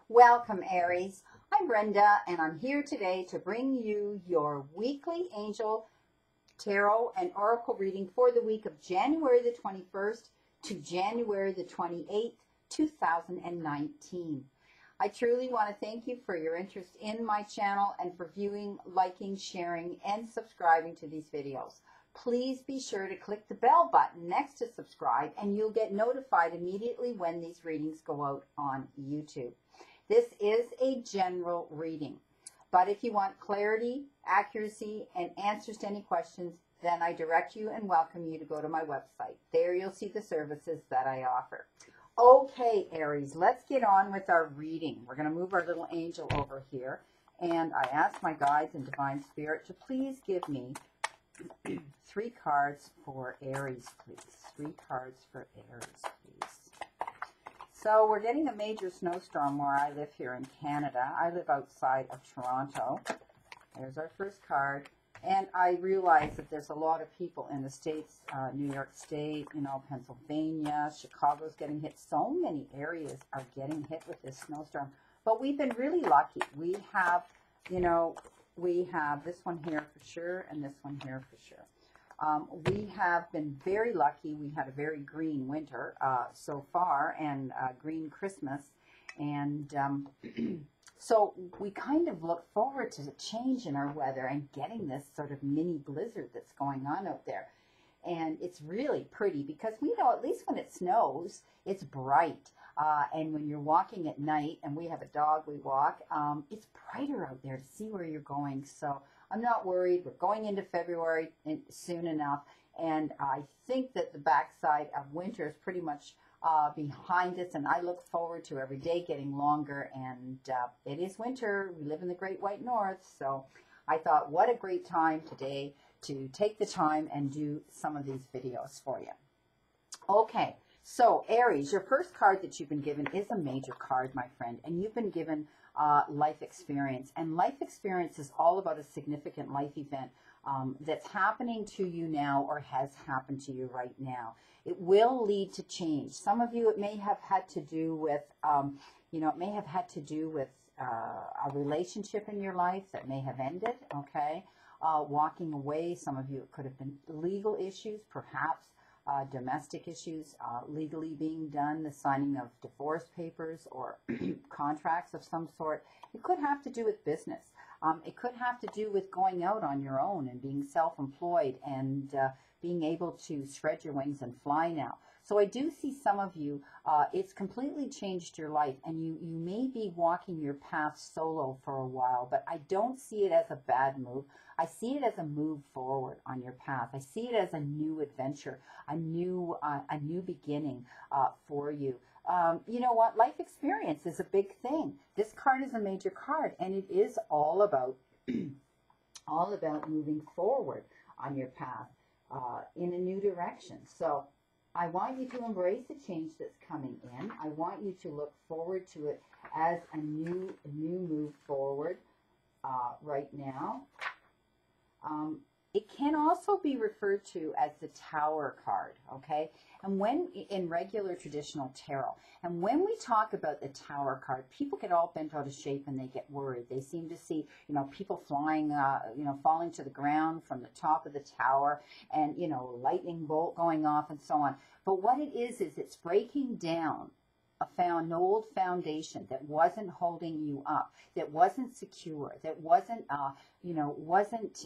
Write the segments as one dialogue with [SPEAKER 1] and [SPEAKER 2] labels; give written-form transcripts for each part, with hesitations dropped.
[SPEAKER 1] Welcome, Aries. I'm Brenda, and I'm here today to bring you your weekly angel tarot and oracle reading for the week of January the 21st to January the 28th, 2019. I truly want to thank you for your interest in my channel and for viewing, liking, sharing, and subscribing to these videos. Please be sure to click the bell button next to subscribe, and you'll get notified immediately when these readings go out on YouTube. This is a general reading, but if you want clarity, accuracy, and answers to any questions, then I direct you and welcome you to go to my website. There you'll see the services that I offer. Okay, Aries, let's get on with our reading. We're going to move our little angel over here, and I ask my guides and divine spirit to please give me 3 cards for Aries, please. 3 cards for Aries, please. So we're getting a major snowstorm where I live here in Canada. I live outside of Toronto. There's our first card. And I realize that there's a lot of people in the States, New York State, Pennsylvania, Chicago's getting hit. So many areas are getting hit with this snowstorm. But we've been really lucky. We have, we have this one here for sure and this one here for sure. We have been very lucky. We had a very green winter so far, and green Christmas, and so we kind of look forward to the change in our weather and getting this sort of mini blizzard that's going on out there. And it's really pretty because we know at least when it snows, it's bright. And when you're walking at night, and we have a dog we walk, it's brighter out there to see where you're going. So I'm not worried. We're going into February soon enough, and I think that the backside of winter is pretty much behind us, and I look forward to every day getting longer, and it is winter. We live in the Great White North, so I thought what a great time today to take the time and do some of these videos for you. Okay, so Aries, your first card that you've been given is a major card, my friend, and you've been given life experience. And life experience is all about a significant life event that's happening to you now or has happened to you right now. It will lead to change. Some of you, it may have had to do with, it may have had to do with a relationship in your life that may have ended, okay? Walking away. Some of you, it could have been legal issues, perhaps. Domestic issues, legally being done, the signing of divorce papers or contracts of some sort. It could have to do with business. It could have to do with going out on your own and being self-employed and being able to spread your wings and fly now. So I do see some of you, it's completely changed your life, and you may be walking your path solo for a while, but I don't see it as a bad move. I see it as a move forward on your path. I see it as a new adventure, a new beginning for you. You know what? Life experience is a big thing. This card is a major card, and it is all about all about moving forward on your path in a new direction. So I want you to embrace the change that's coming in. I want you to look forward to it as a new move forward right now. It can also be referred to as the Tower card, okay? And when in regular traditional tarot, and when we talk about the Tower card, people get all bent out of shape and they get worried. They seem to see, people flying, falling to the ground from the top of the tower, and lightning bolt going off and so on. But what it is it's breaking down an old foundation that wasn't holding you up, that wasn't secure, that wasn't, wasn't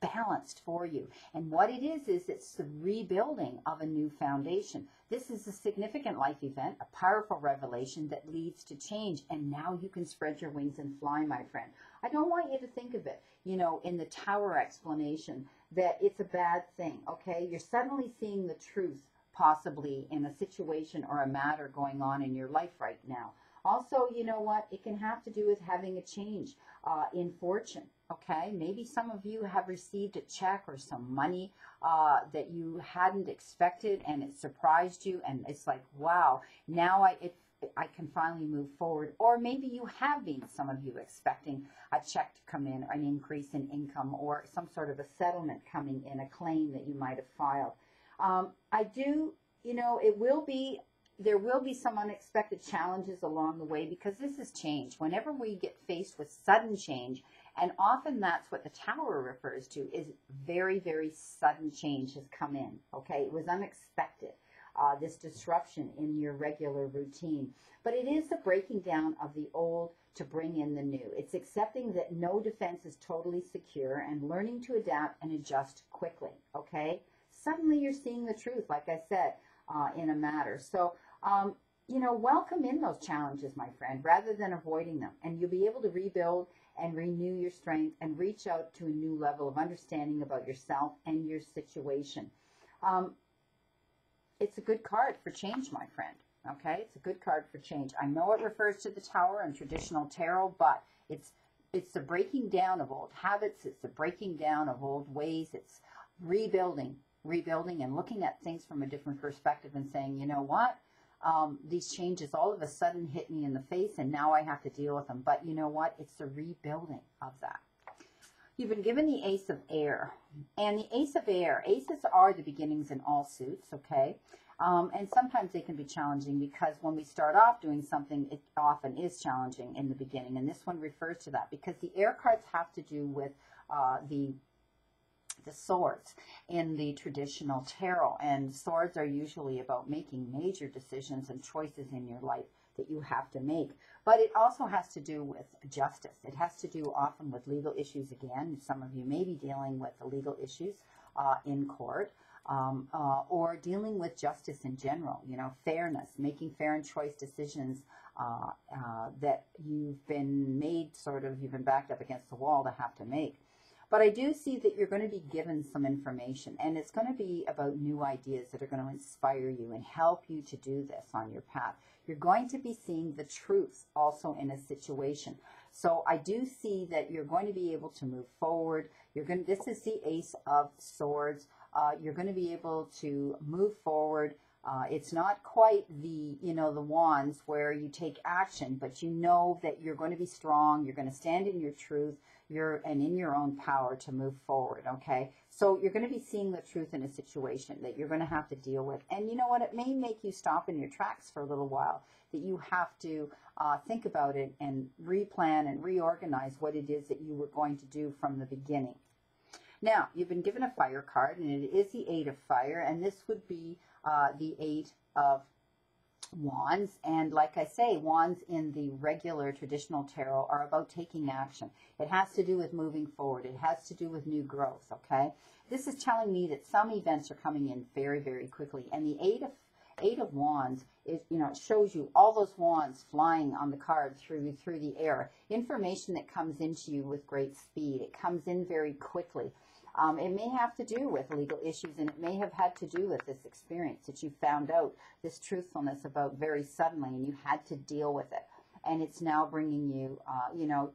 [SPEAKER 1] balanced for you. And what it is it's the rebuilding of a new foundation. This is a significant life event, a powerful revelation that leads to change. And now you can spread your wings and fly, my friend. I don't want you to think of it, in the Tower explanation, that it's a bad thing, okay? You're suddenly seeing the truth, possibly in a situation or a matter going on in your life right now. Also, you know what? It can have to do with having a change in fortune, okay? Maybe some of you have received a check or some money that you hadn't expected, and it surprised you, and it's like, wow, now I can finally move forward. Or maybe you have been, some of you, expecting a check to come in, an increase in income, or some sort of a settlement coming in, a claim that you might have filed. I do, it will be there will be some unexpected challenges along the way, because this is change. Whenever we get faced with sudden change, and often that's what the Tower refers to, is very, very sudden change has come in, okay? It was unexpected, this disruption in your regular routine. But it is the breaking down of the old to bring in the new. It's accepting that no defense is totally secure and learning to adapt and adjust quickly, okay? Suddenly you're seeing the truth, like I said, in a matter. So, you know, welcome in those challenges, my friend, rather than avoiding them. And you'll be able to rebuild and renew your strength and reach out to a new level of understanding about yourself and your situation. It's a good card for change, my friend. Okay, it's a good card for change. I know it refers to the Tower and traditional tarot, but it's the breaking down of old habits. It's the breaking down of old ways. It's rebuilding and looking at things from a different perspective and saying, you know what? These changes all of a sudden hit me in the face, and now I have to deal with them. But you know what? It's the rebuilding of that. You've been given the Ace of Air. And the Ace of Air, aces are the beginnings in all suits, okay? And sometimes they can be challenging, because when we start off doing something, it often is challenging in the beginning. And this one refers to that, because the air cards have to do with the swords in the traditional tarot. And swords are usually about making major decisions and choices in your life that you have to make. But it also has to do with justice. It has to do often with legal issues again. Some of you may be dealing with the legal issues in court, or dealing with justice in general, you know, fairness, making fair and choice decisions that you've been backed up against the wall to have to make. But I do see that you're going to be given some information, and it's going to be about new ideas that are going to inspire you and help you to do this on your path. You're going to be seeing the truth also in a situation. So I do see that you're going to be able to move forward. This is the Ace of Swords. You're going to be able to move forward. It's not quite the wands where you take action, but you know that you're going to be strong. You're going to stand in your truth. And in your own power to move forward, okay? So you're going to be seeing the truth in a situation that you're going to have to deal with. And you know what? It may make you stop in your tracks for a little while, that you have to think about it and replan and reorganize what it is that you were going to do from the beginning. Now, you've been given a fire card, and it is the 8 of fire, and this would be the 8 of Wands. And like I say, wands in the regular traditional tarot are about taking action. It has to do with moving forward. It has to do with new growth, okay? This is telling me that some events are coming in very, very quickly. And the 8 of Wands is, you know, it shows you all those wands flying on the card through the air. Information that comes into you with great speed. It comes in very quickly. It may have to do with legal issues, and it may have had to do with this experience that you found out, this truthfulness about very suddenly, and you had to deal with it. And it's now bringing you,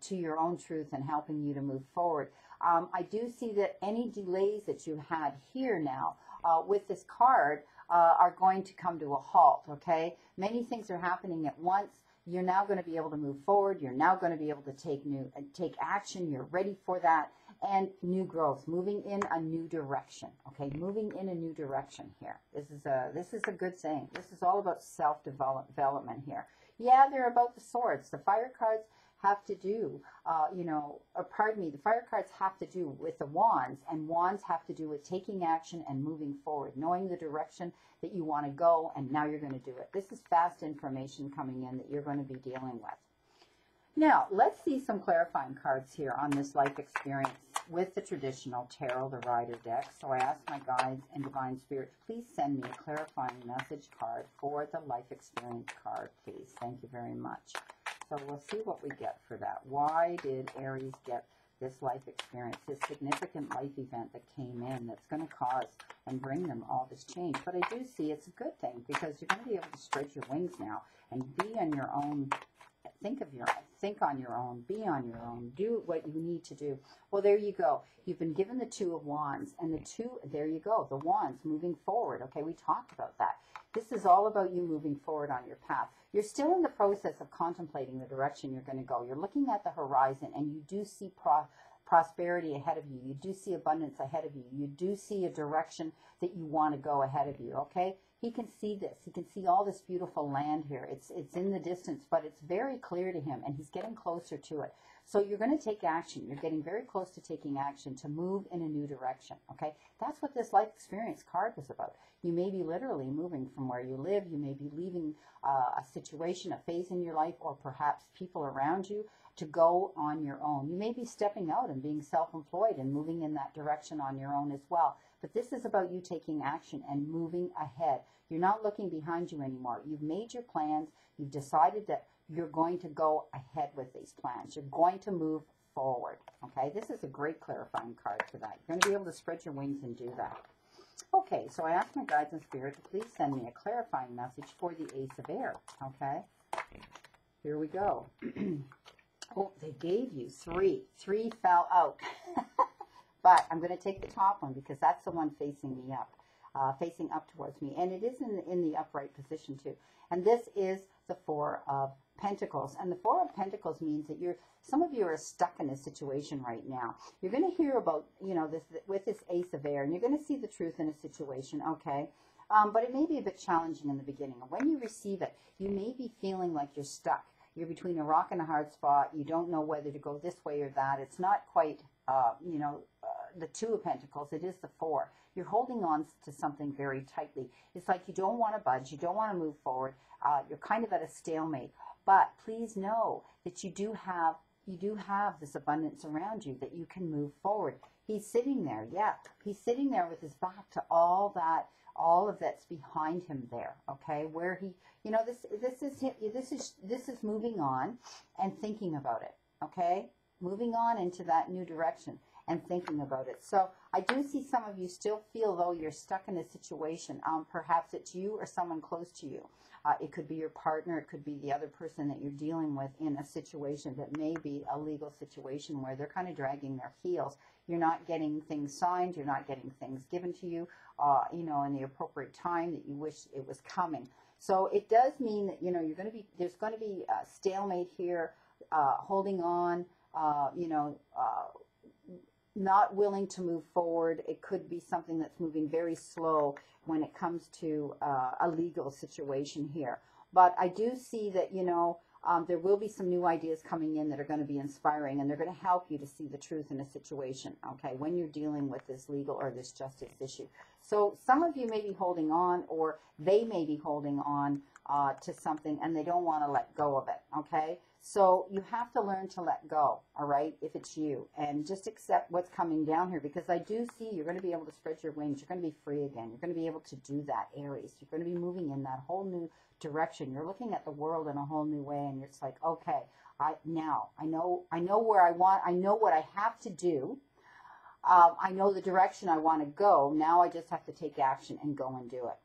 [SPEAKER 1] to your own truth and helping you to move forward. I do see that any delays that you had here now with this card are going to come to a halt, okay? Many things are happening at once. You're now going to be able to move forward. You're now going to be able to take action. You're ready for that. And new growth, moving in a new direction, okay? Moving in a new direction here. This is a good thing. This is all about self-development here. Yeah, they're about the swords. The fire cards have to do, the fire cards have to do with the wands, and wands have to do with taking action and moving forward, knowing the direction that you want to go, and now you're going to do it. This is fast information coming in that you're going to be dealing with. Now, let's see some clarifying cards here on this life experience with the traditional tarot, the Rider deck. So I ask my guides and divine spirits, please send me a clarifying message card for the life experience card, please. Thank you very much. So we'll see what we get for that. Why did Aries get this life experience, this significant life event that came in that's going to cause and bring them all this change? But I do see it's a good thing, because you're going to be able to spread your wings now and be on your own. Think on your own, be on your own, do what you need to do. Well, there you go. You've been given the 2 of Wands, and there you go, the Wands moving forward. Okay, we talked about that. This is all about you moving forward on your path. You're still in the process of contemplating the direction you're going to go. You're looking at the horizon, and you do see prosperity ahead of you. You do see abundance ahead of you. You do see a direction that you want to go ahead of you, okay? he can see this. He can see all this beautiful land here. It's in the distance, but it's very clear to him, and he's getting closer to it. So you're going to take action. You're getting very close to taking action to move in a new direction, okay? That's what this life experience card was about. You may be literally moving from where you live. You may be leaving a situation, a phase in your life, or perhaps people around you to go on your own. You may be stepping out and being self-employed and moving in that direction on your own as well. But this is about you taking action and moving ahead. You're not looking behind you anymore. You've made your plans. You've decided that you're going to go ahead with these plans. You're going to move forward, okay? This is a great clarifying card for that. You're going to be able to spread your wings and do that. Okay, so I asked my guides and spirit to please send me a clarifying message for the Ace of Air, okay? Here we go. Oh, they gave you three. Three fell out. But I'm going to take the top one because that's the one facing me up, facing up towards me. And it is in the upright position too. And this is the Four of Pentacles. And the Four of Pentacles means that some of you are stuck in a situation right now. You're going to hear about, this with this Ace of Air, and you're going to see the truth in a situation, okay? But it may be a bit challenging in the beginning. And when you receive it, you may be feeling like you're stuck. You're between a rock and a hard spot. You don't know whether to go this way or that. It's not quite, the Two of Pentacles. It is the Four. You're holding on to something very tightly. It's like you don't want to budge. You don't want to move forward. You're kind of at a stalemate. But please know that you do have this abundance around you, that you can move forward. He's sitting there. Yeah, he's sitting there with his back to all of that's behind him there. Okay, where he, this is moving on and thinking about it. Okay, moving on into that new direction and thinking about it. So I do see some of you still feel though you're stuck in a situation. Perhaps it's you or someone close to you. It could be your partner. It could be the other person that you're dealing with in a situation that may be a legal situation where they're kind of dragging their heels. You're not getting things signed. You're not getting things given to you, in the appropriate time that you wish it was coming. So it does mean that, there's going to be a stalemate here, holding on, not willing to move forward. It could be something that's moving very slow when it comes to a legal situation here. But I do see that, there will be some new ideas coming in that are going to be inspiring, and they're going to help you to see the truth in a situation, okay, when you're dealing with this legal or this justice issue. So some of you may be holding on, or they may be holding on to something, and they don't want to let go of it, okay? So you have to learn to let go, all right, if it's you, and just accept what's coming down here, because I do see you're going to be able to spread your wings. You're going to be free again. You're going to be able to do that, Aries. You're going to be moving in that whole new direction. You're looking at the world in a whole new way, and it's like, okay, I know where I want. I know what I have to do. I know the direction I want to go. Now I just have to take action and go and do it.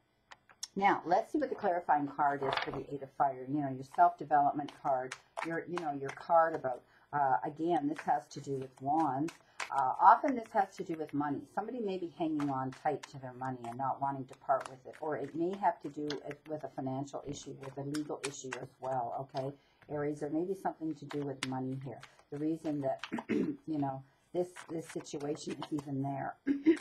[SPEAKER 1] Now, let's see what the clarifying card is for the Eight of Fire. Your self-development card, your card about, again, this has to do with wands. Often this has to do with money. Somebody may be hanging on tight to their money and not wanting to part with it. Or it may have to do with a financial issue, with a legal issue as well, okay? Aries, there may be something to do with money here. The reason that, this situation is even there.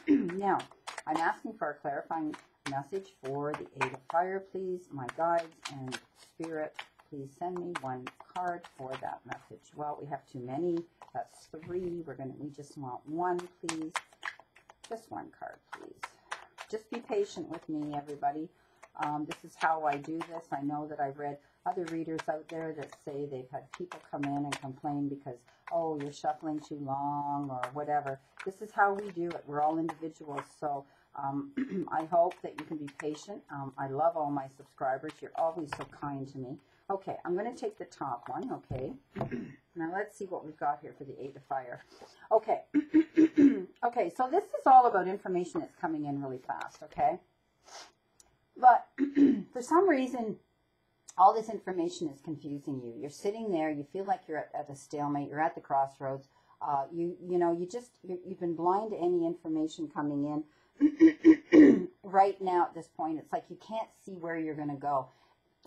[SPEAKER 1] Now, I'm asking for a clarifying message for the Eight of Fire, please. My guides and spirit, please send me one card for that message. Well, we have too many. That's three. We just want one, please. Just one card, please. Just be patient with me, everybody. This is how I do this. I know that I've read other readers out there that say they've had people come in and complain because, oh, you're shuffling too long or whatever. This is how we do it. We're all individuals. So I hope that you can be patient. I love all my subscribers. You're always so kind to me. Okay, I'm going to take the top one, okay? Now let's see what we've got here for the Eight of Fire. Okay, okay, so this is all about information that's coming in really fast, okay? But for some reason, all this information is confusing you. You're sitting there, you feel like you're at a stalemate, you're at the crossroads. You've been blind to any information coming in. Right now at this point, it's like you can't see where you're going to go.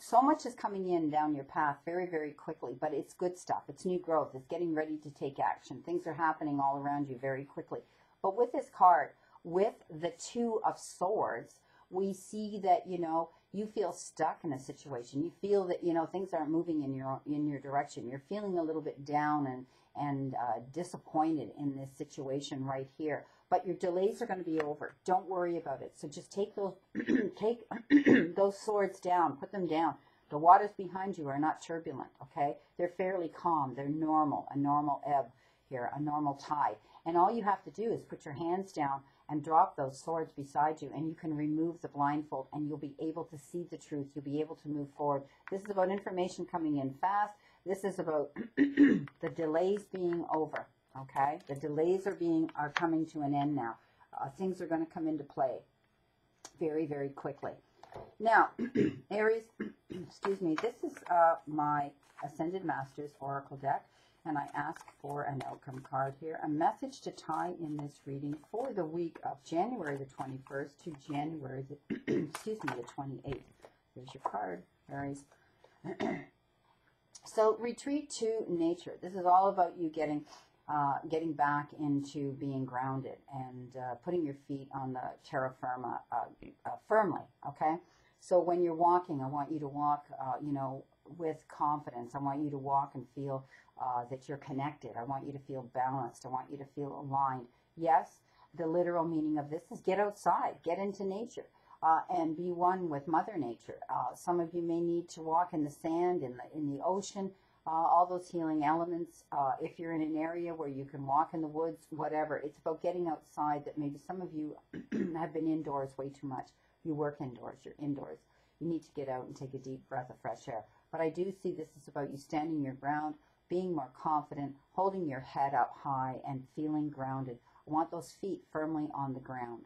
[SPEAKER 1] So much is coming in down your path very, very quickly, but it's good stuff. It's new growth. It's getting ready to take action. Things are happening all around you very quickly. But with this card, with the Two of Swords, we see that, you know, you feel stuck in a situation. You feel that, you know, things aren't moving in your direction. You're feeling a little bit down and disappointed in this situation right here. But your delays are going to be over. Don't worry about it. So just take those take those swords down. Put them down. The waters behind you are not turbulent, okay? They're fairly calm. They're normal, a normal ebb here, a normal tide. And all you have to do is put your hands down and drop those swords beside you, and you can remove the blindfold, and you'll be able to see the truth. You'll be able to move forward. This is about information coming in fast. This is about the delays being over, okay? The delays are coming to an end now. Things are going to come into play very, very quickly. Now, Aries, excuse me, this is my Ascended Masters Oracle deck, and I ask for an outcome card here, a message to tie in this reading for the week of January the 21st to January the, excuse me, the 28th. Here's your card, Aries. So, retreat to nature. This is all about you getting back into being grounded and putting your feet on the terra firma firmly, okay? So when you're walking, I want you to walk, you know, with confidence. I want you to walk and feel that you're connected. I want you to feel balanced. I want you to feel aligned. Yes, the literal meaning of this is get outside, get into nature, and be one with Mother Nature. Some of you may need to walk in the sand, in the ocean, all those healing elements. If you're in an area where you can walk in the woods, whatever, it's about getting outside. That maybe some of you have been indoors way too much. You work indoors, you're indoors. You need to get out and take a deep breath of fresh air. But I do see this is about you standing your ground, being more confident, holding your head up high, and feeling grounded. I want those feet firmly on the ground.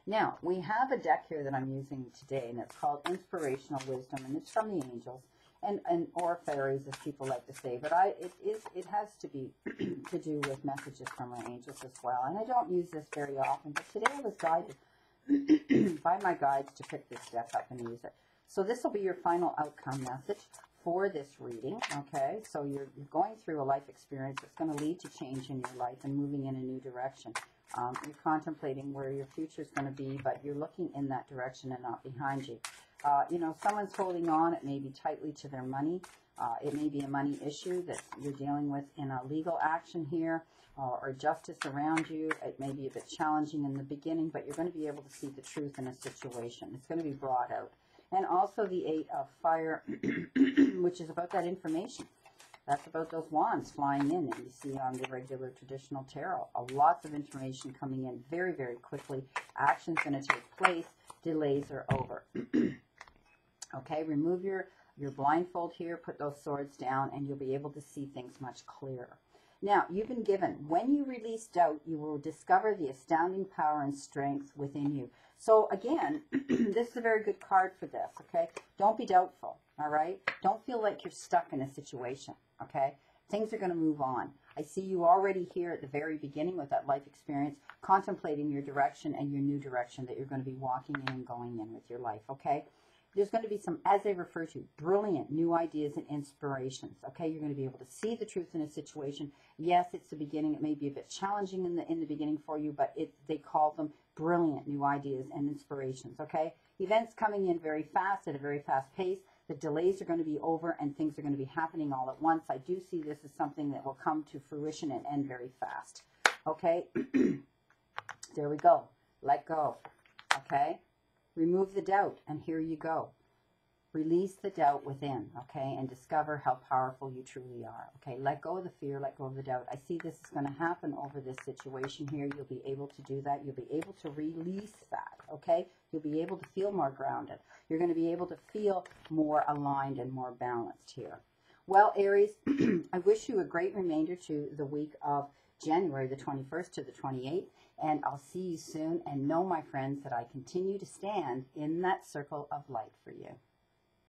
[SPEAKER 1] Now, we have a deck here that I'm using today, and it's called Inspirational Wisdom, and it's from the angels. Or fairies, as people like to say, but it has to be to do with messages from my angels as well. And I don't use this very often, but today I was guided by my guides to pick this deck up and use it. So this will be your final outcome message for this reading, okay? So you're going through a life experience that's going to lead to change in your life and moving in a new direction. You're contemplating where your future is going to be, but you're looking in that direction and not behind you. You know, someone's holding on, it may be tightly to their money. It may be a money issue that you're dealing with in a legal action here, or justice around you. It may be a bit challenging in the beginning, but you're going to be able to see the truth in a situation. It's going to be brought out. And also the 8 of Fire, which is about that information. That's about those wands flying in that you see on the regular traditional tarot. Lots of information coming in very, very quickly. Action's going to take place. Delays are over. Okay, remove your blindfold here, put those swords down, and you'll be able to see things much clearer. Now, you've been given, when you release doubt, you will discover the astounding power and strength within you. So again, this is a very good card for this, okay? Don't be doubtful, all right? Don't feel like you're stuck in a situation, okay? Things are going to move on. I see you already here at the very beginning with that life experience, contemplating your direction and your new direction that you're going to be walking in and going in with your life, okay? There's going to be some, as I refer to, brilliant new ideas and inspirations, okay? You're going to be able to see the truth in a situation. Yes, it's the beginning. It may be a bit challenging in the beginning for you, but they call them brilliant new ideas and inspirations, okay? Events coming in very fast, at a very fast pace. The delays are going to be over and things are going to be happening all at once. I do see this as something that will come to fruition and end very fast, okay? There we go. Let go, okay? Remove the doubt, and here you go. Release the doubt within, okay, and discover how powerful you truly are, okay? Let go of the fear, let go of the doubt. I see this is going to happen over this situation here. You'll be able to do that. You'll be able to release that, okay? You'll be able to feel more grounded. You're going to be able to feel more aligned and more balanced here. Well, Aries, I wish you a great remainder to the week of January the 21st to the 28th. And I'll see you soon. And know, my friends, that I continue to stand in that circle of light for you.